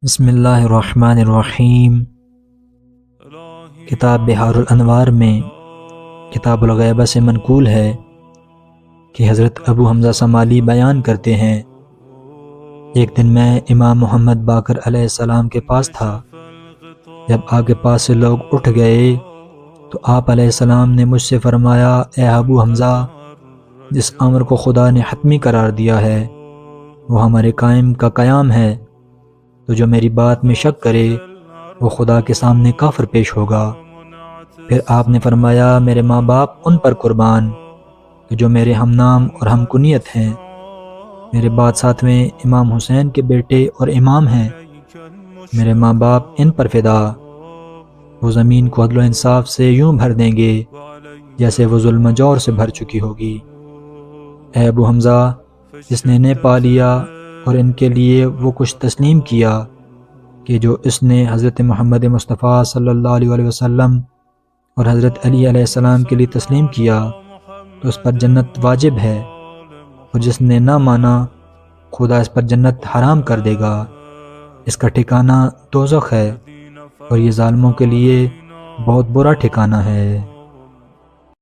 بسم اللہ الرحمن الرحیم۔ کتاب بحار الانوار میں کتاب الغیبہ سے منقول ہے کہ حضرت ابو حمزہ سمالی بیان کرتے ہیں، ایک دن میں امام محمد باقر علیہ السلام کے پاس تھا۔ جب آپ کے پاس سے لوگ اٹھ گئے تو آپ علیہ السلام نے مجھ سے فرمایا، اے ابو حمزہ، جس امر کو خدا نے حتمی قرار دیا ہے وہ ہمارے قائم کا قیام ہے، تو جو میری بات میں شک کرے وہ خدا کے سامنے کافر پیش ہوگا۔ پھر آپ نے فرمایا، میرے ماں باپ ان پر قربان کہ جو میرے ہم نام اور ہم کنیت ہیں، میرے بعد ساتویں امام حسین کے بیٹے اور امام ہیں، میرے ماں باپ ان پر فدا۔ وہ زمین کو عدل و انصاف سے یوں بھر دیں گے جیسے وہ ظلم و جور سے بھر چکی ہوگی۔ اے ابو حمزہ، جس نے انہیں پا لیا اور ان کے لیے وہ کچھ تسلیم کیا کہ جو اس نے حضرت محمد مصطفیٰ صلی اللہ علیہ وسلم اور حضرت علی علیہ السلام کے لیے تسلیم کیا تو اس پر جنت واجب ہے، اور جس نے نہ مانا خدا اس پر جنت حرام کر دے گا، اس کا ٹھکانہ دوزخ ہے، اور یہ ظالموں کے لیے بہت برا ٹھکانہ ہے۔